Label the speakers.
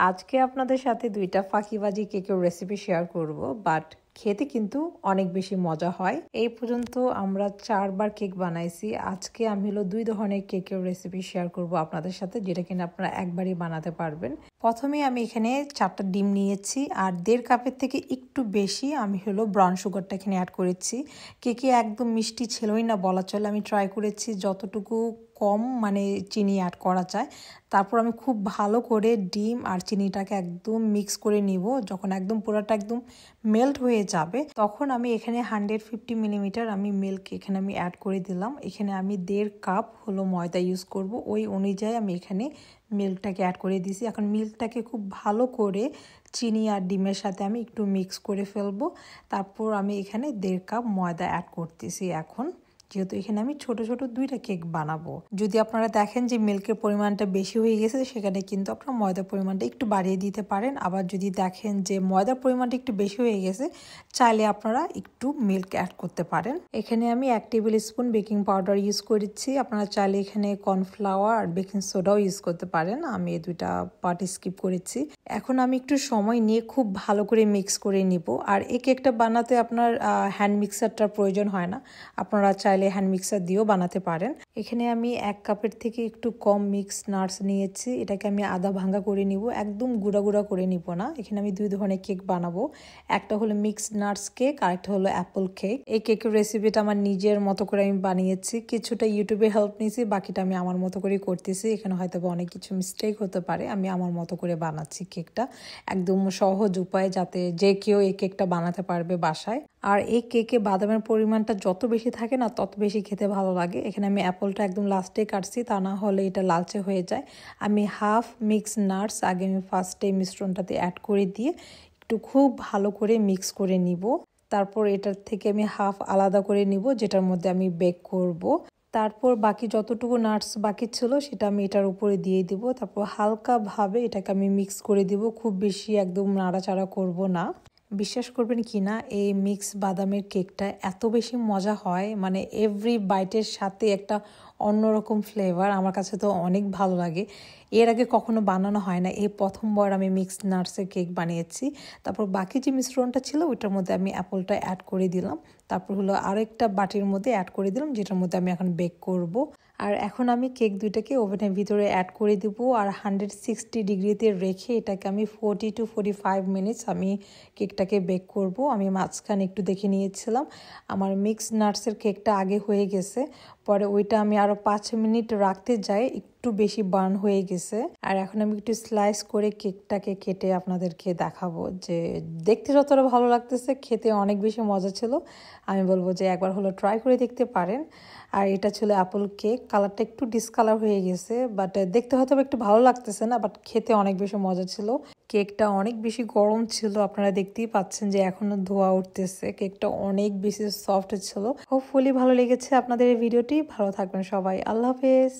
Speaker 1: আজকে আপনাদের সাথে দুইটা ফাঁকিবাজি কেকের রেসিপি শেয়ার করব, বাট খেতে কিন্তু অনেক বেশি মজা হয়। এই পর্যন্ত আমরা 4বার কেক বানাইছি। আজকে আমি হলো 2 ধরনের কেকের রেসিপি শেয়ার করব আপনাদের সাথে, যেটা কিনা আপনারা একবারই বানাতে পারবেন। প্রথমে আমি এখানে 4টা ডিম নিয়েছি আর 1.5 কাপের থেকে একটু বেশি আমি হলো ব্রাউন সুগারটা এখানে অ্যাড করেছি। কেকে একদম মিষ্টি ছিলই না বলা চলে, আমি ট্রাই করেছি যতটুকু কম চিনি অ্যাড করা যায়। তারপর আমি খুব ভালো করে ডিম আর চিনিটাকে একদম মিক্স করে নিব। যখন একদম পুরোটা একদম মেল্ট হয়ে যাবে তখন আমি এখানে 150 মিলিমিটার আমি মিল্ক এখানে আমি অ্যাড করে দিলাম। এখানে আমি 1.5 কাপ হলো ময়দা ইউজ করব, ওই অনুযায়ী আমি এখানে মিল্কটাকে অ্যাড করে দিয়েছি। এখন মিল্কটাকে খুব ভালো করে চিনি আর ডিমের সাথে আমি একটু মিক্স করে ফেলবো। তারপর আমি এখানে 1.5 কাপ ময়দা অ্যাড করতেছি। এখন যেহেতু এখানে আমি ছোট ছোট 2টা কেক বানাবো, যদি আপনারা দেখেন যে মিল্কের পরিমাণটা বেশি হয়ে গেছে সেখানে কিন্তু আপনারা ময়দার পরিমাণটা একটু বাড়িয়ে দিতে পারেন। আবার যদি দেখেন যে ময়দার পরিমাণটা একটু বেশি হয়ে গেছে, চাইলে আপনারা একটু মিল্ক অ্যাড করতে পারেন। এখানে আমি 1 table spoon baking powder use করেছি। আপনারা চাইলে এখানে কর্নফ্লাওয়ার আর বেকিং সোডাও ইউজ করতে পারেন। আমি এই 2টা পার্ট স্কিপ করেছি। এখন আমি একটু সময় নিয়ে খুব ভালো করে মিক্স করে নিব। আর এই কেকটা বানাতে আপনার হ্যান্ড মিক্সারটার প্রয়োজন হয় না, আপনারা চাইলে হ্যান্ড মিক্সার দিয়েও বানাতে পারেন। এখানে আমি 1 কাপের থেকে একটু কম মিক্স নাটস নিয়েছি। এটাকে আমি আধা ভাঙ্গা করে নিব, একদম গুঁড়া গুঁড়া করে নিব না। এখানে আমি 2 ধরনের কেক বানাবো, একটা হলো মিক্স নাটস কেক আর একটা হলো অ্যাপল কেক। এই কেকের রেসিপিটা আমার নিজের মতো করে আমি বানিয়েছি, কিছুটা ইউটিউবে হেল্প নিয়েছি, বাকিটা আমি আমার মতো করে করতেছি। এখানে হয়তো অনেক কিছু মিস্টেক হতে পারে, আমি আমার মতো করে বানাচ্ছি কেকটা একদম সহজ উপায়ে, যাতে যে কেউ এই কেকটা বানাতে পারবে বাসায়। আর এই কেকে বাদামের পরিমাণটা যত বেশি থাকে না তত বেশি খেতে ভালো লাগে। এখানে আমি অ্যাপলটা একদম লাস্টে কাটছি, তা না হলে এটা লালচে হয়ে যায়। আমি হাফ মিক্স নাটস আগে আমি ফার্স্টে মিশ্রণটাতে অ্যাড করে দিয়ে একটু খুব ভালো করে মিক্স করে নিব। তারপর এটার থেকে আমি হাফ আলাদা করে নিব, যেটার মধ্যে আমি বেক করব। তারপর বাকি যতটুকু নাটস বাকি ছিল সেটা আমি এটার উপরে দিয়ে দিব। তারপর হালকাভাবে এটাকে আমি মিক্স করে দিব, খুব বেশি একদম নাড়াচাড়া করব না। বিশ্বাস করবেন কি না, এই মিক্স বাদামের কেকটা এত বেশি মজা হয়, এভরি বাইটের সাথে একটা অন্যরকম ফ্লেভার। আমার কাছে তো অনেক ভালো লাগে। এর আগে কখনো বানানো হয় না, এই প্রথমবার আমি মিক্স নাটসের কেক বানিয়েছি। তারপর বাকি যে মিশ্রণটা ছিল ওইটার মধ্যে আমি অ্যাপলটা অ্যাড করে দিলাম। তারপর হলো আরেকটা বাটির মধ্যে অ্যাড করে দিলাম, যেটার মধ্যে আমি এখন বেক করব। আর এখন আমি কেক দুইটাকে ওভেনের ভিতরে অ্যাড করে দিব আর 160 ডিগ্রিতে রেখে এটাকে আমি 40 to 45 মিনিটস আমি কেকটাকে বেক করব। আমি মাঝখানে একটু দেখে নিয়েছিলাম, আমার মিক্স নাটসের কেকটা আগে হয়ে গেছে, পরে ওইটা আমি আরও 5 মিনিট রাখতে যাই একটু বেশি বার্ন হয়ে গেছে। আর এখন আমি একটু স্লাইস করে কেকটাকে কেটে আপনাদেরকে দেখাবো, যে দেখতে যতটা ভালো লাগতেছে খেতে অনেক বেশি মজা ছিল। আমি বলবো যে একবার হলো ট্রাই করে দেখতে পারেন। আর এটা ছিল অ্যাপল কেক, কালারটা একটু ডিসকালার হয়ে গেছে, বাট দেখতে হয়তো একটু ভালো লাগতেছে না, বাট খেতে অনেক বেশি মজা ছিল। কেকটা অনেক বেশি গরম ছিল, আপনারা দেখতেই পাচ্ছেন যে এখনো ধোয়া উঠতেছে। কেকটা অনেক বেশি সফট ছিল। হোপফুলি ভালো লেগেছে আপনাদের এই ভিডিওটি। ভালো থাকবেন সবাই, আল্লাহ হাফেজ।